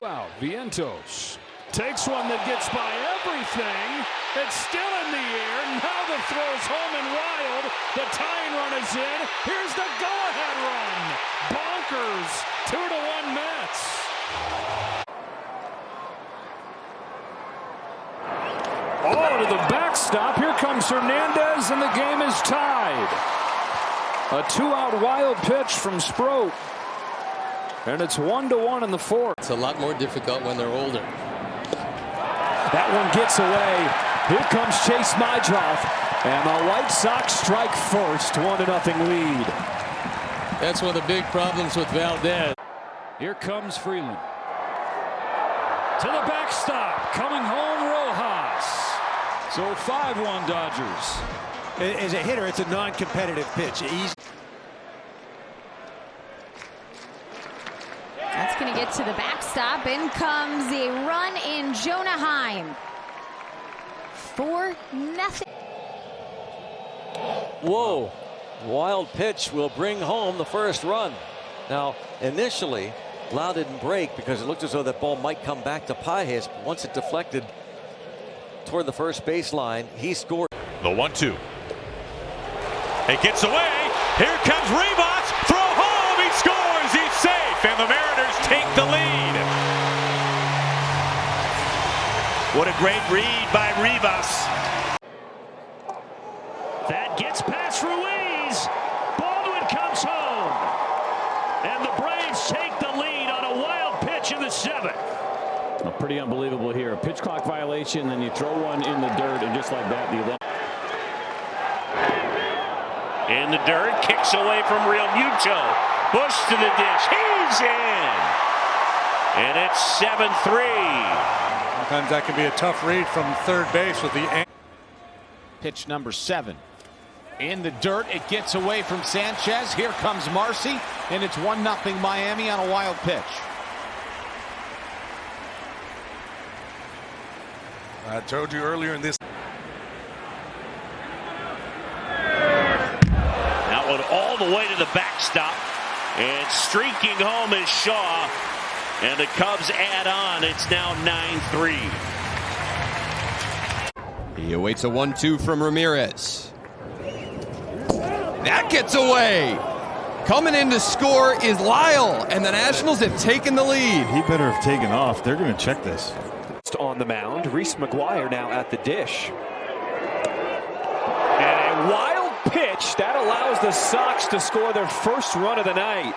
Wow, Vientos takes one that gets by everything. It's still in the air. Now the throw's home and wild. The tying run is in. Here's the go-ahead run. Bonkers. 2-1 Mets. Oh, to the backstop. Here comes Hernandez, and the game is tied. A 2-out wild pitch from Sproat. And it's 1-1 in the fourth. It's a lot more difficult when they're older. That one gets away. Here comes Chase Mydroth. And the White Sox strike first. 1-0 lead. That's one of the big problems with Valdez. Here comes Freeland. To the backstop. Coming home, Rojas. So 5-1 Dodgers. As a hitter, it's a non-competitive pitch. That's going to get to the backstop. In comes a run in Jonah Heim. 4-0. Whoa. Wild pitch will bring home the first run. Now, initially, Lau didn't break because it looked as though that ball might come back to Pages. But once it deflected toward the first baseline, he scored. The 1-2. It gets away. Here comes Rivas. Throw home. He scores. He's safe. And the Mariners take the lead. What a great read by Rivas. That gets past Ruiz. Baldwin comes home. And the Braves take the lead on a wild pitch in the seventh. Pretty unbelievable here. A pitch clock violation, then you throw one in the dirt, and just like that, in the dirt, kicks away from Real Muto. Bush to the dish. He's in. And it's 7-3. Sometimes that can be a tough read from third base with the pitch number 7. In the dirt, it gets away from Sanchez. Here comes Marcy, and it's 1-0 Miami on a wild pitch. I told you earlier in this. That one all the way to the backstop. And streaking home is Shaw. And the Cubs add on. It's now 9-3. He awaits a 1-2 from Ramirez. That gets away. Coming in to score is Lyle, and the Nationals have taken the lead. He better have taken off. They're going to check this. on the mound. Reese McGuire now at the dish. And a wild pitch that allows the Sox to score their first run of the night.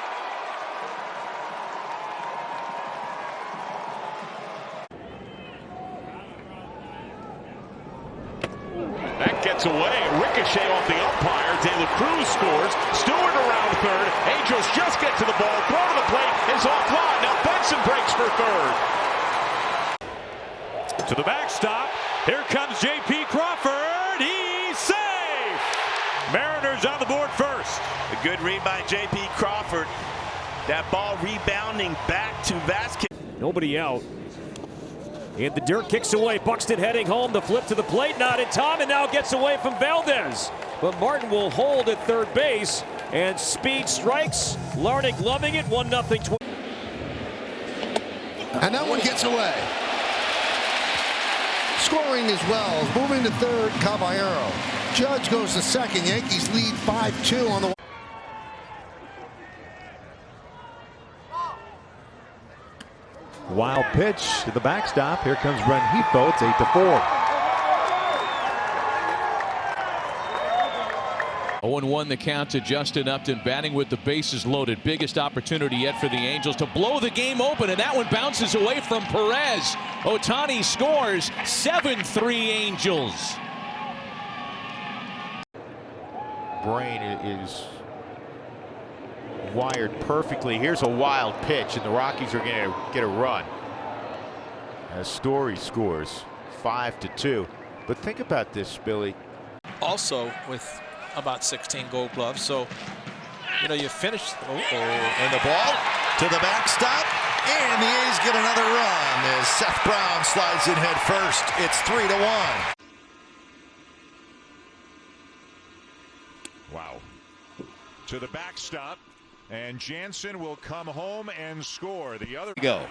That gets away. Ricochet off the umpire. De La Cruz scores. Stewart around third. Angels just get to the ball. Throw to the plate is offline. Now Benson breaks for third. To the backstop. Here comes J.P. Crawford. He's safe. Mariners on the board first. A good read by J.P. Crawford. That ball rebounding back to Vasquez. Nobody out. And the dirt kicks away. Buxton heading home. The flip to the plate. Not in time. And now gets away from Valdez. But Martin will hold at third base. And Speed strikes. Larnach loving it. 1-0. And that one gets away. Scoring as well. Moving to third, Caballero. Judge goes to second. Yankees lead 5-2 on the. Wild pitch to the backstop. Here comes Rengifo. It's 8-4. 0-1 the count to Justin Upton, batting with the bases loaded. Biggest opportunity yet for the Angels to blow the game open, and that one bounces away from Perez. Ohtani scores. 7-3 Angels. Brain is wired perfectly. Here's a wild pitch, and the Rockies are going to get a run. As Story scores 5-2. But think about this, Billy. Also with about 16 Gold Gloves, so you know you finished. And the ball to the backstop, and the A's get another run as Seth Brown slides in head first. It's 3-1. Wow. To the backstop, and Jansen will come home and score. The other Go.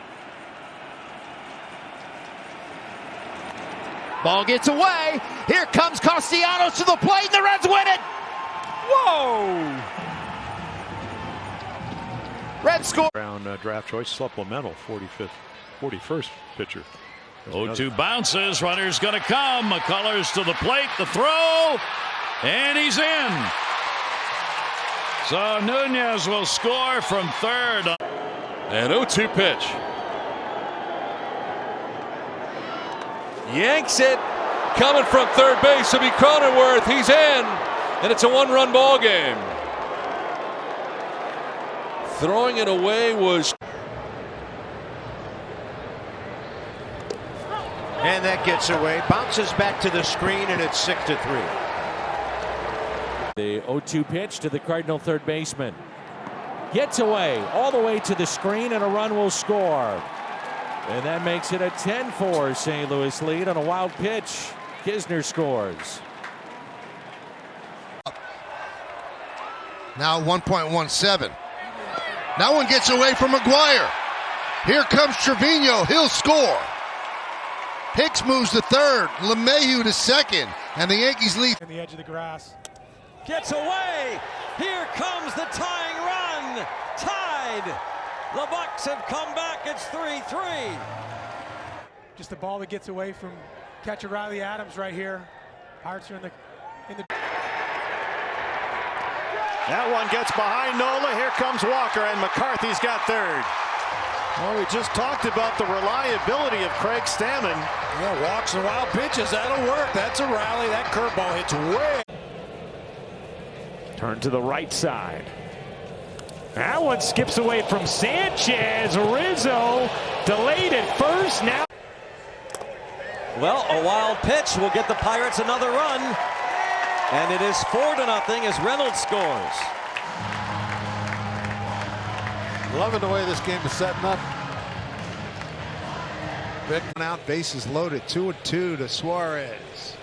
Ball gets away. Here comes Castellanos to the plate, and the Reds win it. Whoa! Reds score. Brown draft choice supplemental 41st pitcher. 0-2 bounces. Runner's going to come. McCullers to the plate. The throw. And he's in. So Nunez will score from third. An 0-2 pitch. Yanks it. Coming from third base will be Cronenworth. He's in. And it's a one-run ball game. Throwing it away was. And that gets away. Bounces back to the screen, and it's 6-3. The 0-2 pitch to the Cardinal third baseman. Gets away all the way to the screen, and a run will score. And that makes it a 10-4 St. Louis lead on a wild pitch. Kisner scores. Now 1.17. That one gets away from McGuire. Here comes Trevino. He'll score. Hicks moves to third. LeMahieu to second. And the Yankees lead. On the edge of the grass. Gets away. Here comes the tying run. Tied. The Bucks have come back. It's 3-3. Just the ball that gets away from catcher Riley Adams right here. Pirates are in the. That one gets behind Nola. Here comes Walker, and McCarthy's got third. Well, we just talked about the reliability of Craig Stammen. Yeah, walks and wild pitches. That'll work. That's a rally. That curveball hits way. Turn to the right side. That one skips away from Sanchez. Rizzo delayed at first. Now. Well, a wild pitch will get the Pirates another run. And it is 4-0 as Reynolds scores. Loving the way this game is setting up. Beckman out, bases loaded. 2-2 to Suarez.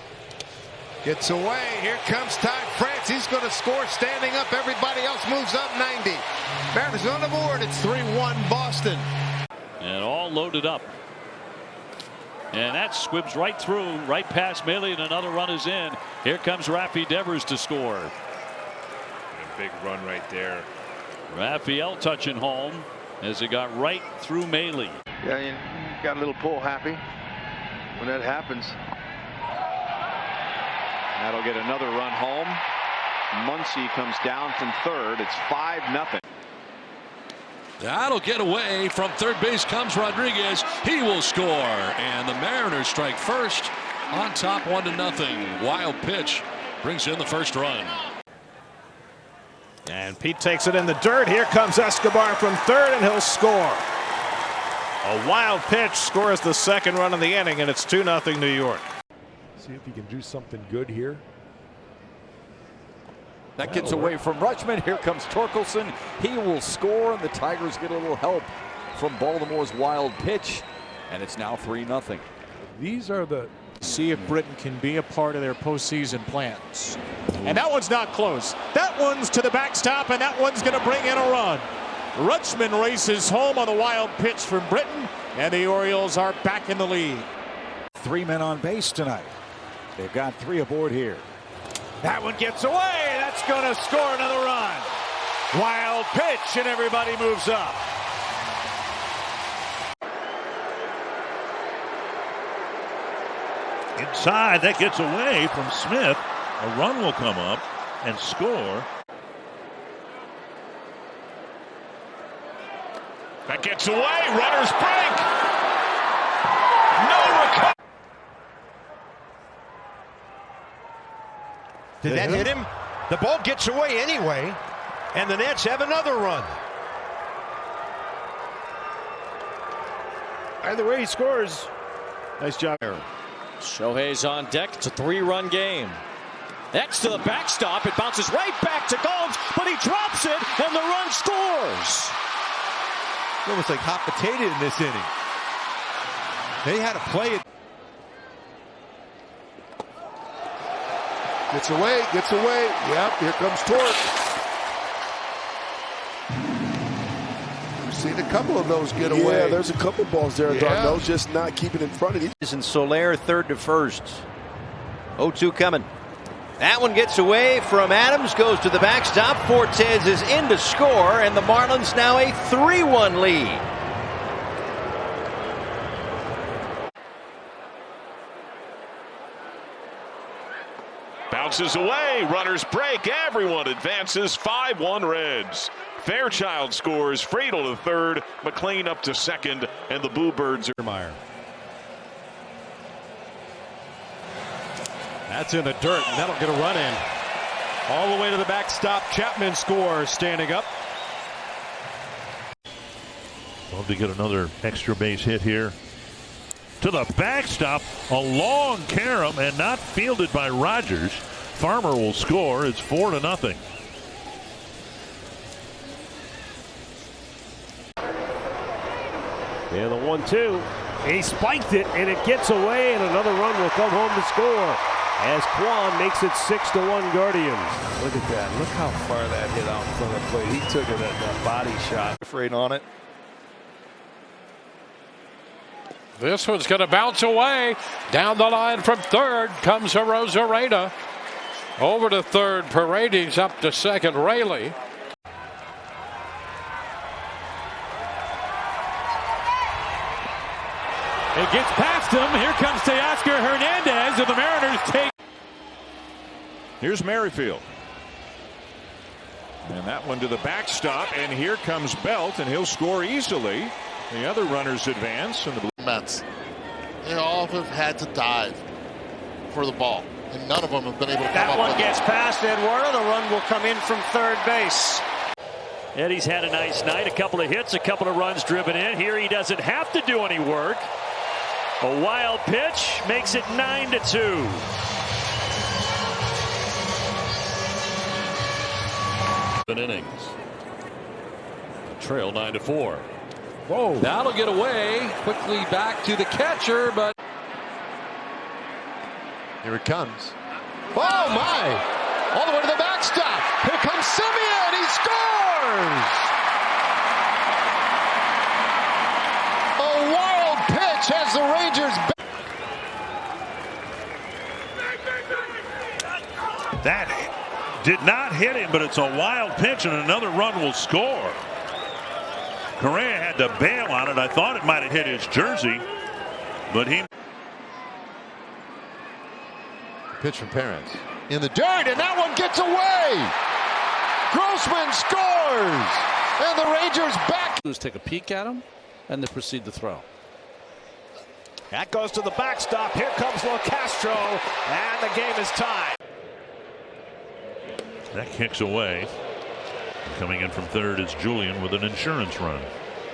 Gets away. Here comes Ty France. He's going to score standing up. Everybody else moves up 90. Mariners on the board. It's 3-1 Boston. And all loaded up. And that squibs right through, right past Millie, and another run is in. Here comes Rafi Devers to score. A big run right there. Raphael touching home as it got right through Maley. Yeah, you got a little pull happy when that happens. That'll get another run home. Muncy comes down from third. It's 5-0. That'll get away. From third base comes Rodriguez. He will score. And the Mariners strike first on top 1-0. Wild pitch brings in the first run. And Pete takes it in the dirt. Here comes Escobar from third, and he'll score. A wild pitch scores the second run of the inning, and it's 2-0 New York. See if he can do something good here. That gets away from Rutschman. Here comes Torkelson. He will score, and the Tigers get a little help from Baltimore's wild pitch, and it's now 3-0. These are the. See if Britain can be a part of their postseason plans. And that one's not close. That one's to the backstop, and that one's going to bring in a run. Rutschman races home on the wild pitch from Britain, and the Orioles are back in the lead. 3 men on base tonight. They've got 3 aboard here. That one gets away. That's going to score another run. Wild pitch, and everybody moves up. Inside, that gets away from Smith. A run will come up and score. That gets away. Runners break. No recovery. Did that hit him? The ball gets away anyway, and the Nets have another run. Either way, he scores. Nice job, Aaron. Shohei's on deck. It's a 3-run game. That's to the backstop. It bounces right back to Gomes, but he drops it, and the run scores. Almost like hot potato in this inning. They had to play it. Gets away, gets away. Yep, here comes Torque. Seen a couple of those get away. Yeah, there's a couple balls there. Darno just not keeping in front of you. And Soler third to first. 0-2 coming. That one gets away from Adams, goes to the backstop. Fortes is in to score, and the Marlins now a 3-1 lead. Bounces away, runners break, everyone advances, 5-1 Reds. Fairchild scores, Friedel to third, McLean up to second, and the Bluebirds are Meyer. That's in the dirt, and that'll get a run in. All the way to the backstop. Chapman scores, standing up. Love to get another extra base hit here. To the backstop, a long carom and not fielded by Rogers. Farmer will score. It's 4-0. And the 1-2. He spiked it, and it gets away, and another run will come home to score as Kwan makes it 6-1 Guardians. Look at that. Look how far that hit out in front of the plate. He took it at that body shot. Afraid on it. This one's going to bounce away. Down the line from third comes Arozarena. Over to third, Paredes up to second, Raley. It gets past him. Here comes Teoscar Hernandez, and the Mariners take. Here's Merrifield. And that one to the backstop, and here comes Belt, and he'll score easily. The other runners advance, and the Mets. They all have had to dive for the ball, and none of them have been able to come That up one with gets it. past Eduardo. The run will come in from third base. Eddie's had a nice night. A couple of hits, a couple of runs driven in. Here he doesn't have to do any work. A wild pitch makes it 9-2. Innings. Trail 9-4. Whoa. That'll get away. Quickly back to the catcher, but Here it comes. Oh, my. All the way to the backstop. Here comes Simeon. He scores. A wild pitch as the Rangers. That did not hit him, but it's a wild pitch, and another run will score. Correa had to bail on it. I thought it might have hit his jersey, but he. Pitch from Perez. In the dirt, and that one gets away. Grossman scores. And the Rangers back. Take a peek at him, and then proceed to throw. That goes to the backstop. Here comes Lo Castro, and the game is tied. That kicks away. Coming in from third is Julian with an insurance run.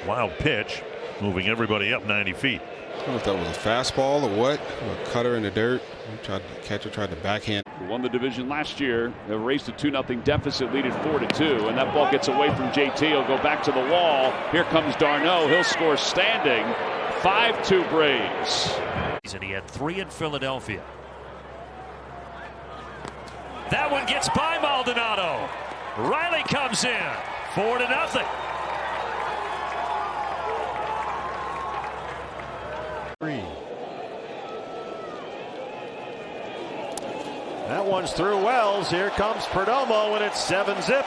Wild pitch, moving everybody up 90 feet. I don't know if that was a fastball or what. A cutter in the dirt. Catcher tried to backhand. Won the division last year. They raced a 2-0 deficit, lead it 4-2, and that ball gets away from JT. He'll go back to the wall. Here comes Darno. He'll score standing. 5-2 Braves. And he had 3 in Philadelphia. That one gets by Maldonado. Riley comes in. 4-0. That one's through Wells. Here comes Perdomo, and it's 7-zip.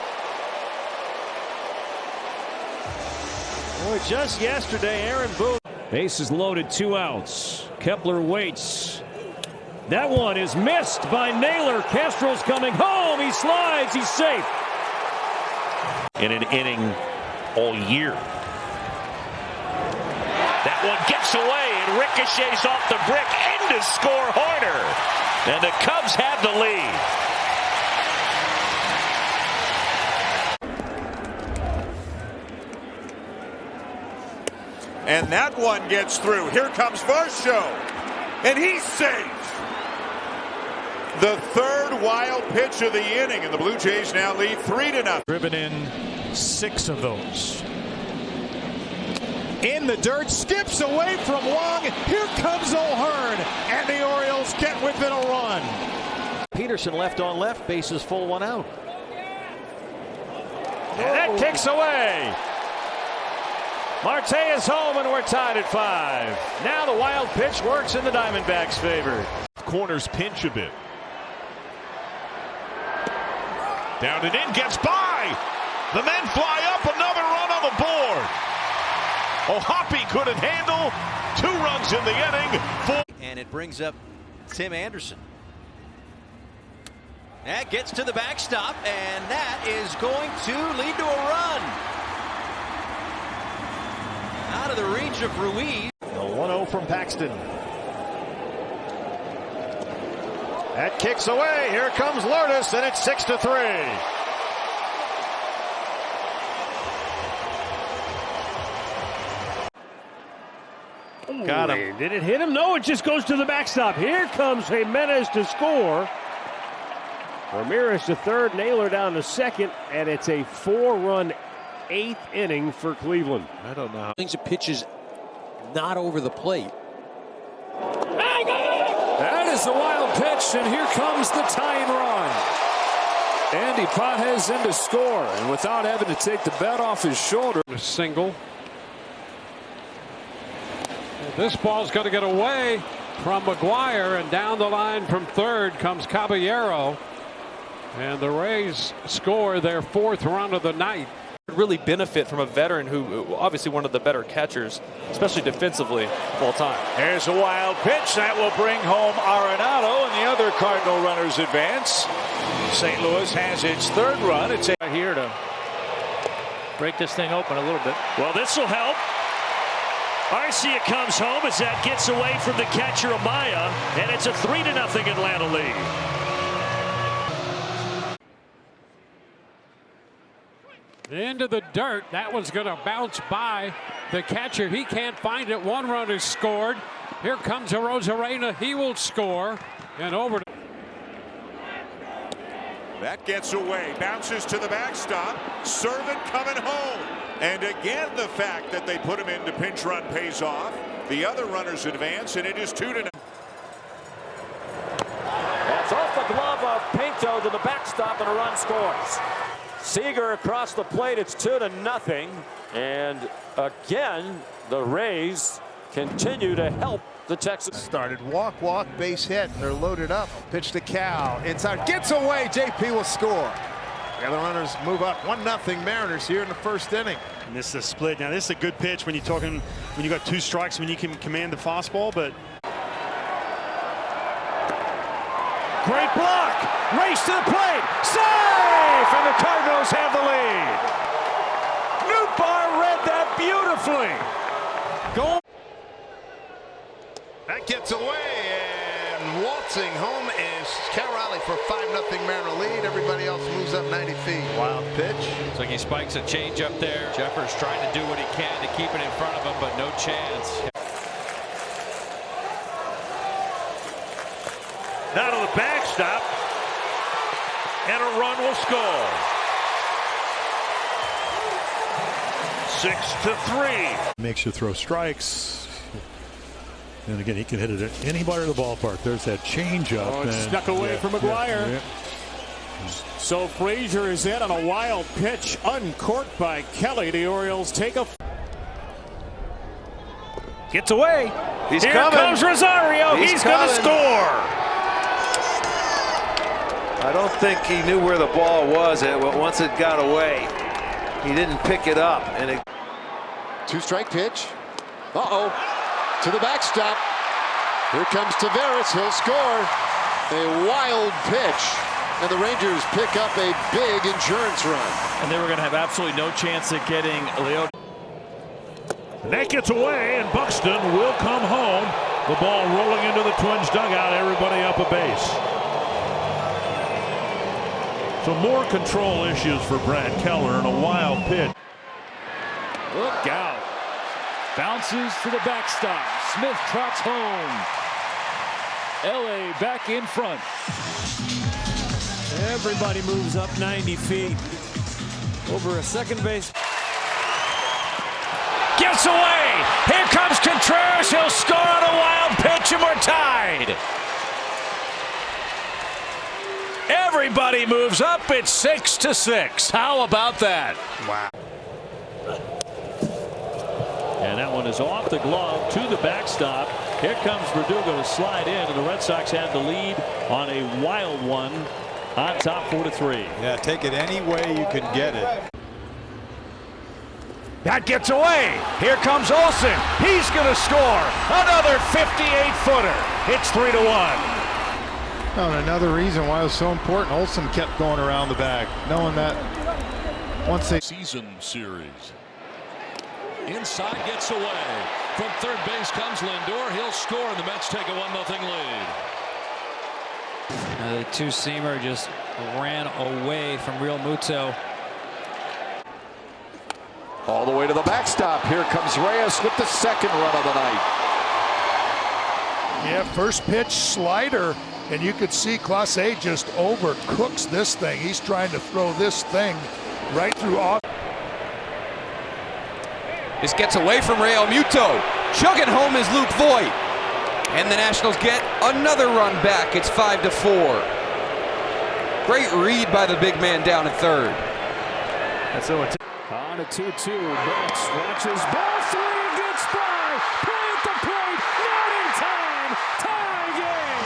Boy, just yesterday, Aaron Boone. Bases loaded, 2 outs. Kepler waits. That one is missed by Naylor. Castro's coming home. He slides. He's safe. In an inning all year. That one gets away and ricochets off the brick and to score Horner. And the Cubs have the lead. And that one gets through. Here comes Varsho. And he's safe. The third wild pitch of the inning, and the Blue Jays now lead 3-0. Driven in 6 of those. In the dirt, skips away from Wong. Here comes O'Hearn, and the Orioles get within a run. Peterson left on left, bases full, 1 out. And that kicks away. Marte is home, and we're tied at 5. Now the wild pitch works in the Diamondbacks' favor. Corners pinch a bit. Down and in, gets by. The men fly up, another run on the board. O'Hoppe couldn't handle. 2 runs in the inning. And it brings up Tim Anderson. That gets to the backstop, and that is going to lead to a run. Out of the reach of Ruiz. The 1-0 from Paxton. That kicks away. Here comes Lourdes, and it's 6-3. Got him. Did it hit him? No, it just goes to the backstop. Here comes Jimenez to score. Ramirez to third, Naylor down to second, and it's a 4-run 8th inning for Cleveland. I don't know. Things of pitches not over the plate. That is the wild pitch, and here comes the tying run. Andy Pages in to score, and without having to take the bat off his shoulder. A single. This ball's going to get away from McGuire, and down the line from third comes Caballero. And the Rays score their 4th run of the night. Really benefit from a veteran who obviously one of the better catchers, especially defensively, of all time. There's a wild pitch that will bring home Arenado, and the other Cardinal runners advance. St. Louis has its 3rd run. It's here to break this thing open a little bit. Well, this will help. Arcia comes home as that gets away from the catcher Amaya, and it's a 3-0 Atlanta lead. Into the dirt. That one's going to bounce by the catcher. He can't find it. 1 run is scored. Here comes Arozarena. He will score. And over. That gets away. Bounces to the backstop. Servant coming home. And again, the fact that they put him into pinch run pays off. The other runners advance, and it is 2-0. That's off the glove of Pinto to the backstop, and a run scores. Seager across the plate. It's 2-0. And again, the Rays continue to help the Texans. Started walk, base hit. They're loaded up. Pitch to Cal. Inside. Gets away. JP will score. The other runners move up. 1-0 Mariners here in the 1st inning. And this is a split. Now, this is a good pitch when you got 2 strikes, when you can command the fastball, but. Great block. Race to the plate. Safe! And the Cardinals have the lead. Nootbaar read that beautifully. Go. That gets away, and waltzing home is Cal Raleigh for 5-0 Mariner lead. Everybody else moves up 90 feet. Wild pitch. Looks like he spikes a change up there. Jeffers trying to do what he can to keep it in front of him, but no chance. Now to the backstop, and a run will score. 6-3. Makes you throw strikes. And again, he can hit it at any part of the ballpark. There's that changeup. Oh, it's snuck away from McGuire. Yeah. So Frazier is in on a wild pitch, uncorked by Kelly. The Orioles take a. Gets away. He's Here coming. Comes Rosario. He's going to score. I don't think he knew where the ball was. Once it got away, he didn't pick it up. And it. 2-strike pitch. To the backstop. Here comes Taveras. He'll score. A wild pitch. And the Rangers pick up a big insurance run. And they were going to have absolutely no chance at getting Leo. And that gets away, and Buxton will come home. The ball rolling into the Twins dugout. Everybody up a base. So more control issues for Brad Keller, and a wild pitch. Look out. Bounces to the backstop. Smith trots home. LA back in front. Everybody moves up 90 feet. Over a second base. Gets away. Here comes Contreras. He'll score on a wild pitch, and we're tied. Everybody moves up. It's 6-6. How about that? Wow. one is off the glove to the backstop. Here comes Verdugo to slide in, and the Red Sox have the lead on a wild one on top 4-3. Yeah, take it any way you can get it. That gets away. Here comes Olsen. He's going to score. Another 58-footer. It's 3-1. Oh, and another reason why it was so important, Olsen kept going around the bag, knowing that once they season series. Inside gets away. From third base comes Lindor. He'll score, and the Mets take a 1-0 lead. The two-seamer just ran away from Real Muto. All the way to the backstop. Here comes Reyes with the second run of the night. Yeah, first pitch slider, and you could see Clase just overcooks this thing. He's trying to throw this thing right through off. This gets away from Real Muto. Chugging home is Luke Voigt. And the Nationals get another run back. It's 5-4. Great read by the big man down at third. That's on a 2-2. Betts watches ball three, gets by. Play at the plate, not in time. Tie game.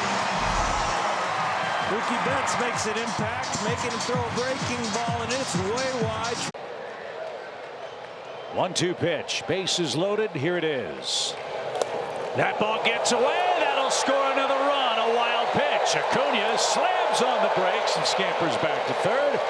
Mookie Betts makes an impact, making him throw a breaking ball, and it's way wide. 1-2 pitch. Bases loaded. Here it is. That ball gets away. That'll score another run. A wild pitch. Acuna slams on the brakes and scampers back to third.